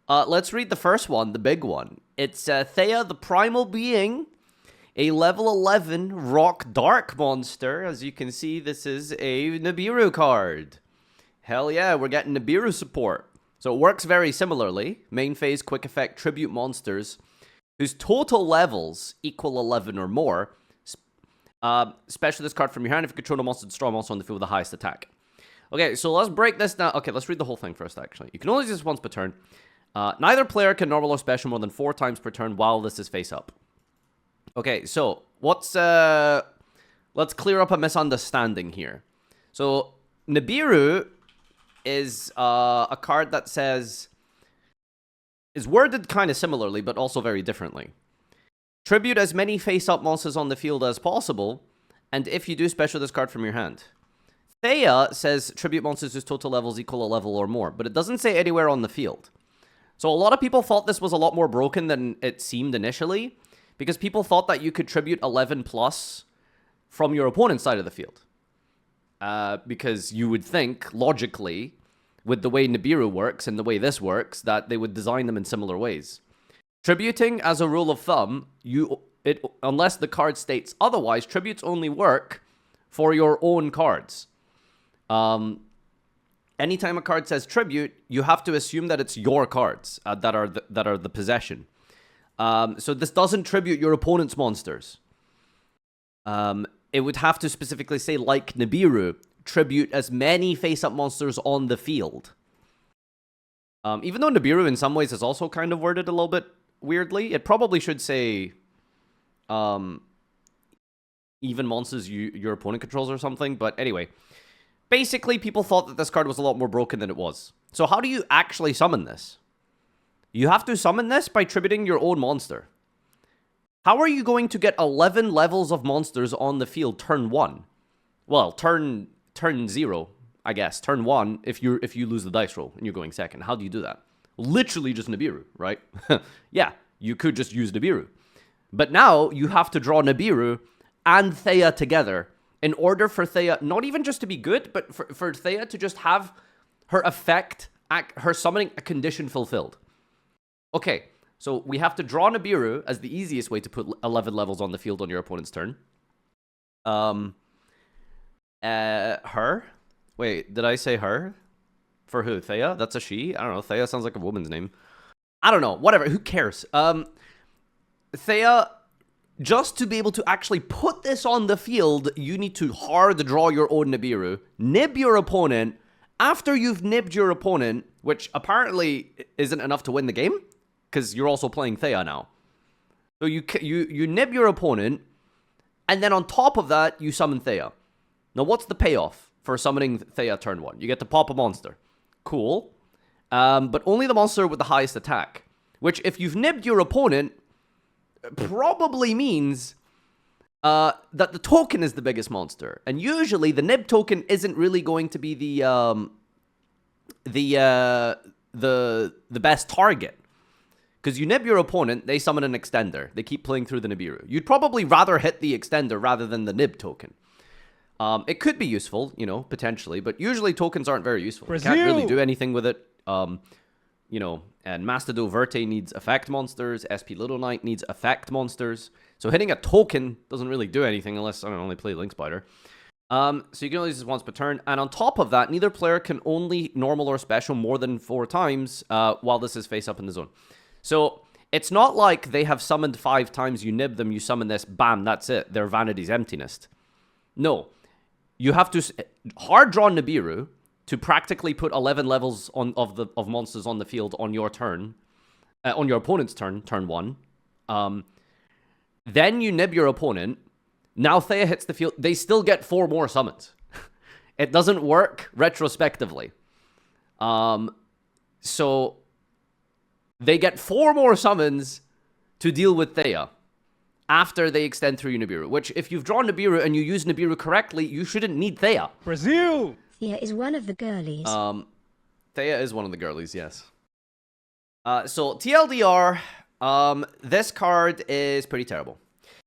Let's read the first one, the big one. It's Theia, the Primal being, a level 11 rock dark monster. As you can see, this is a Nibiru card. Hell yeah, we're getting Nibiru support. So it works very similarly. Main phase, quick effect, tribute monsters whose total levels equal 11 or more. Special this card from your hand if you control a monster, destroy a monster on the field with the highest attack. Okay, so let's break this down. Okay, let's read the whole thing first, actually. You can only use this once per turn. Neither player can normal or special more than 4 times per turn while this is face up. Okay, so let's clear up a misunderstanding here. So Nibiru is a card that is worded kind of similarly, but also very differently. Tribute as many face-up monsters on the field as possible, and if you do, special this card from your hand. Theia says tribute monsters whose total levels equal a level or more, but it doesn't say anywhere on the field. So a lot of people thought this was a lot more broken than it seemed initially, because people thought that you could tribute 11 plus from your opponent's side of the field. Because you would think, logically, with the way Nibiru works and the way this works, that they would design them in similar ways. Tributing, as a rule of thumb, unless the card states otherwise, tributes only work for your own cards. Anytime a card says tribute, you have to assume that it's your cards that are the possession. So this doesn't tribute your opponent's monsters. It would have to specifically say, like Nibiru, tribute as many face-up monsters on the field. Even though Nibiru in some ways is also kind of worded a little bit weirdly, it probably should say even monsters your opponent controls or something. But anyway, basically people thought that this card was a lot more broken than it was. So how do you actually summon this? You have to summon this by tributing your own monster. How are you going to get 11 levels of monsters on the field turn 1? Well, turn 0, I guess. Turn 1 if you lose the dice roll and you're going second. How do you do that? Literally just Nibiru, right? Yeah, you could just use Nibiru. But now you have to draw Nibiru and Theia together in order for Theia not even just to be good, but for Theia to just have her effect, her summoning a condition fulfilled. Okay, so we have to draw Nibiru as the easiest way to put 11 levels on the field on your opponent's turn. Her? Wait, did I say her? For who? Theia? That's a she? I don't know. Theia sounds like a woman's name. I don't know. Whatever. Who cares? Theia, just to be able to actually put this on the field, you need to hard draw your own Nibiru, nib your opponent. After you've nibbed your opponent, which apparently isn't enough to win the game, because you're also playing Theia now. So you nib your opponent, and then on top of that, you summon Theia. Now, what's the payoff for summoning Theia turn 1? You get to pop a monster. Cool. But only the monster with the highest attack. Which, if you've nibbed your opponent, probably means that the token is the biggest monster. And usually, the nib token isn't really going to be the best target. Because you nib your opponent, they summon an extender. They keep playing through the Nibiru. You'd probably rather hit the extender rather than the nib token. It could be useful, potentially, but usually tokens aren't very useful. You can't really do anything with it. And Mastado Verte needs effect monsters. SP Little Knight needs effect monsters. So hitting a token doesn't really do anything unless, I don't know, only play Link Spider. So you can only use this once per turn. And on top of that, neither player can only normal or special more than 4 times while this is face up in the zone. So it's not like they have summoned 5 times, you nib them, you summon this, bam, that's it. Their vanity's emptiness. No. You have to hard draw Nibiru to practically put 11 levels of monsters on the field on your turn, on your opponent's turn 1. Then you nib your opponent. Now Theia hits the field. They still get 4 more summons. It doesn't work retrospectively. So they get 4 more summons to deal with Theia after they extend through Nibiru, which if you've drawn Nibiru and you use Nibiru correctly, you shouldn't need Theia. Brazil! Theia is one of the girlies. Theia is one of the girlies, yes. So TLDR, this card is pretty terrible.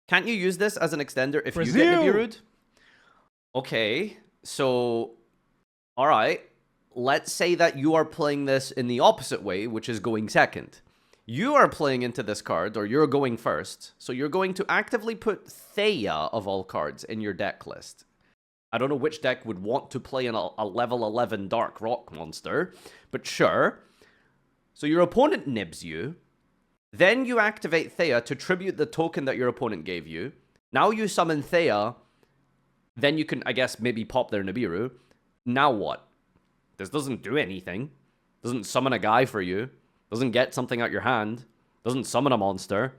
Can't you use this as an extender if you get Nibiru'd? Okay, so, alright. let's say that you are playing this in the opposite way, which is going second. You are playing into this card, or you're going first, so you're going to actively put Theia, of all cards, in your deck list. I don't know which deck would want to play in a level 11 Dark Rock monster, but sure. So your opponent nibs you, then you activate Theia to tribute the token that your opponent gave you. Now you summon Theia, then you can, I guess, maybe pop their Nibiru. Now what? This doesn't do anything. Doesn't summon a guy for you. Doesn't get something out your hand. Doesn't summon a monster.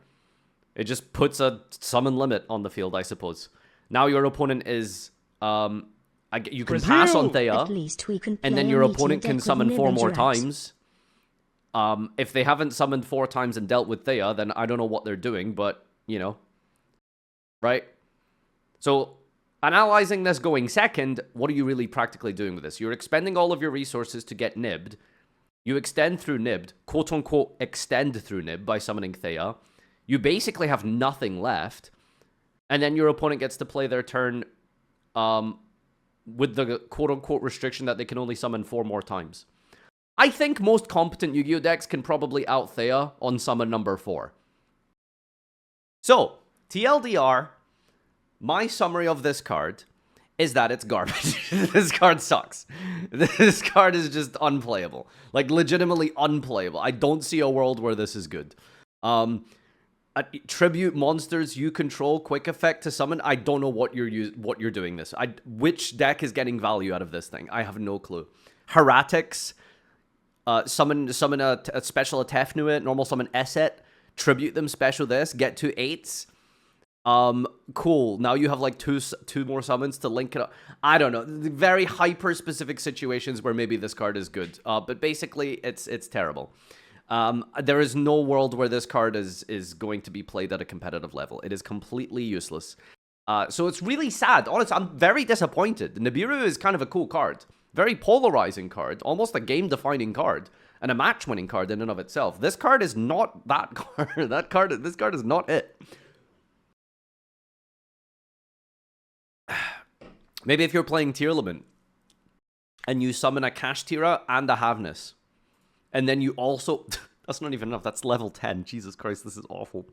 It just puts a summon limit on the field, I suppose. Now your opponent is... you can pass on Theia, At least we can and then play your a meeting opponent can deck with summon 4 NIBIRU more is times. If they haven't summoned 4 times and dealt with Theia, then I don't know what they're doing, but, you know. Right? So, analyzing this going second, what are you really practically doing with this? You're expending all of your resources to get nibbed. You extend through nibbed, quote-unquote extend through nib by summoning Theia. You basically have nothing left. And then your opponent gets to play their turn with the quote-unquote restriction that they can only summon 4 more times. I think most competent Yu-Gi-Oh! Decks can probably out Theia on summon number 4. So, TLDR, my summary of this card is that it's garbage. This card sucks. This card is just unplayable. Like, legitimately unplayable. I don't see a world where this is good. Tribute monsters you control, quick effect to summon. I don't know what you're doing this. Which deck is getting value out of this thing? I have no clue. Heretics, summon a special Atefnuit, normal summon Esset, tribute them special this, get to 8s. Cool. Now you have like two more summons to link it up. I don't know. Very hyper specific situations where maybe this card is good. But basically it's terrible. There is no world where this card is going to be played at a competitive level. It is completely useless. So it's really sad. Honestly, I'm very disappointed. Nibiru is kind of a cool card. Very polarizing card. Almost a game-defining card. And a match-winning card in and of itself. This card is not that card. This card is not it. Maybe if you're playing Tearlament and you summon a Kashtira and a Havness, and then you also... That's not even enough. That's level 10. Jesus Christ, this is awful.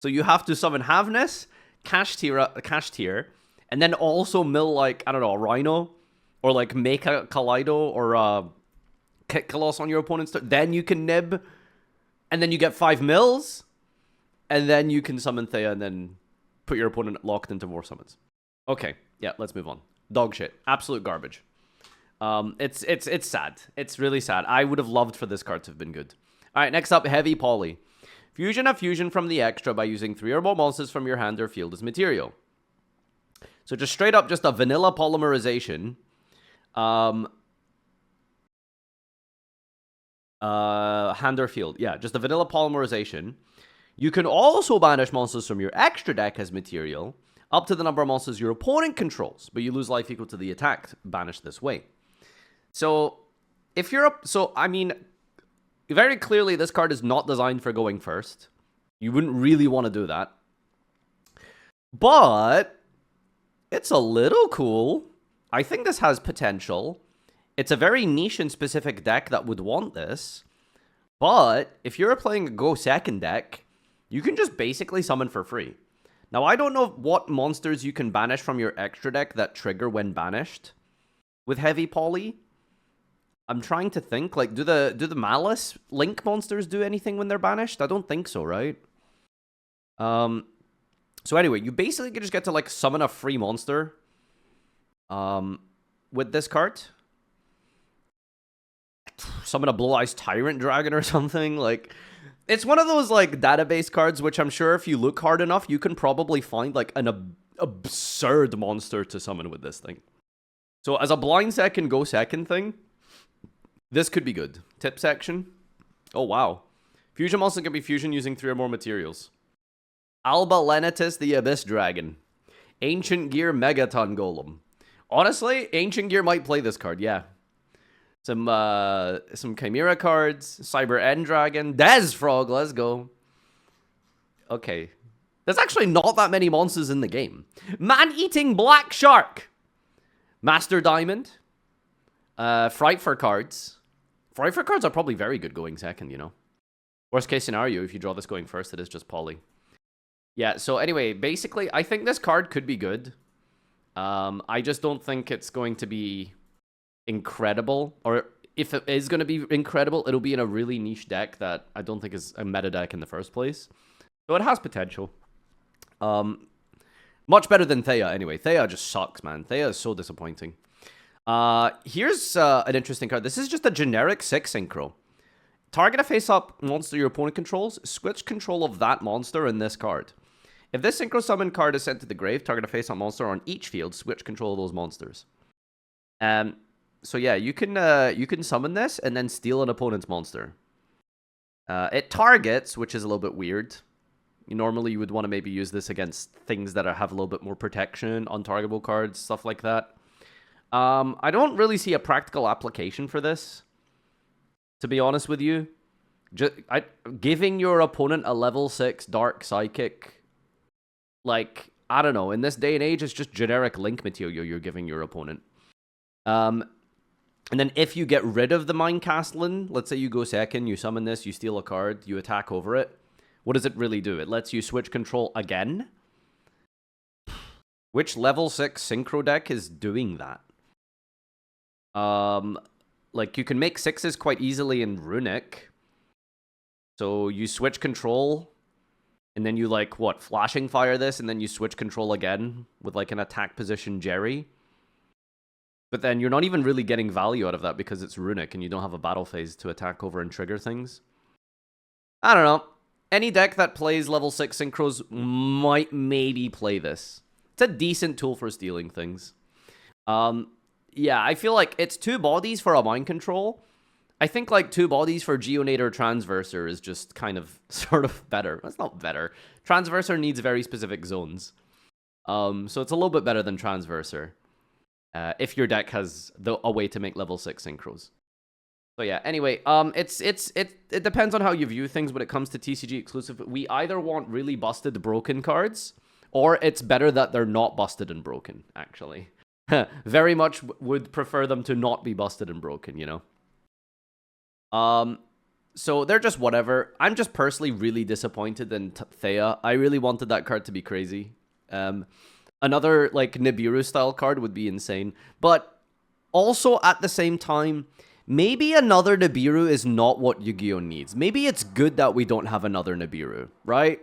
So you have to summon Havness, Kashtira, and then also mill, like, I don't know, a Rhino, or like make a Kaleido, or Kick Kalos on your opponent's turn. Then you can nib, and then you get 5 mills, and then you can summon Theia, and then put your opponent locked into more summons. Okay, yeah, let's move on. Dog shit. Absolute garbage. It's sad. It's really sad. I would have loved for this card to have been good. Alright, next up, Heavy Poly. Fusion a fusion from the extra by using 3 or more monsters from your hand or field as material. So just straight up, just a vanilla polymerization. Hand or field. Yeah, just a vanilla polymerization. You can also banish monsters from your extra deck as material, up to the number of monsters your opponent controls, but you lose life equal to the attack banished this way. So, if you're I mean, very clearly this card is not designed for going first. You wouldn't really want to do that. But, it's a little cool. I think this has potential. It's a very niche and specific deck that would want this. But, if you're playing a go second deck, you can just basically summon for free. Now, I don't know what monsters you can banish from your extra deck that trigger when banished with Heavy Poly. I'm trying to think, like, do the Malice Link monsters do anything when they're banished? I don't think so, right? So anyway, you basically just get to, like, summon a free monster with this card. Summon a Blue Eyes Tyrant Dragon or something, like... It's one of those, like, database cards, which I'm sure if you look hard enough, you can probably find, like, an absurd monster to summon with this thing. So, as a blind second, go second thing, this could be good. Tip section. Oh, wow. Fusion monster can be fusion using 3 or more materials. Alba Lenitus, the Abyss Dragon. Ancient Gear Megaton Golem. Honestly, Ancient Gear might play this card, yeah. Some Chimera cards, Cyber End Dragon, Dez Frog, let's go. Okay. There's actually not that many monsters in the game. Man-Eating Black Shark. Master Diamond. Fright cards. Fright cards are probably very good going second, you know. Worst case scenario, if you draw this going first, it is just Poly. Yeah, so anyway, basically, I think this card could be good. I just don't think it's going to be incredible. Or if it is going to be incredible, it'll be in a really niche deck that I don't think is a meta deck in the first place. So it has potential. Much better than Theia, anyway. Theia just sucks, man. Theia is so disappointing. Here's an interesting card. This is just a generic 6 synchro. Target a face-up monster your opponent controls. Switch control of that monster in this card. If this synchro summon card is sent to the grave, target a face-up monster on each field. Switch control of those monsters. So yeah, you can summon this and then steal an opponent's monster. It targets, which is a little bit weird. Normally, you would want to maybe use this against things that have a little bit more protection, untargetable cards, stuff like that. I don't really see a practical application for this, to be honest with you. Giving your opponent a level 6 Dark Psychic, like, I don't know, in this day and age, it's just generic link material you're giving your opponent. And then if you get rid of the Mind Castlin, let's say you go second, you summon this, you steal a card, you attack over it. What does it really do? It lets you switch control again? Which level 6 synchro deck is doing that? Like, you can make 6s quite easily in Runic. So you switch control, and then you, like, what, flashing fire this, and then you switch control again with, like, an attack position Jerry. But then you're not even really getting value out of that because it's Runic, and you don't have a battle phase to attack over and trigger things. I don't know. Any deck that plays level 6 synchros might maybe play this. It's a decent tool for stealing things. Yeah, I feel like it's 2 bodies for a mind control. I think like 2 bodies for Geonator Transverser is just kind of sort of better. That's not better. Transverser needs very specific zones. So it's a little bit better than Transverser. If your deck has a way to make level 6 synchros. So yeah, anyway, it depends on how you view things when it comes to TCG exclusive. We either want really busted broken cards, or it's better that they're not busted and broken, actually. Very much would prefer them to not be busted and broken, you know? So they're just whatever. I'm just personally really disappointed in Theia. I really wanted that card to be crazy. Another, like, Nibiru-style card would be insane. But also, at the same time, maybe another Nibiru is not what Yu-Gi-Oh! Needs. Maybe it's good that we don't have another Nibiru, right?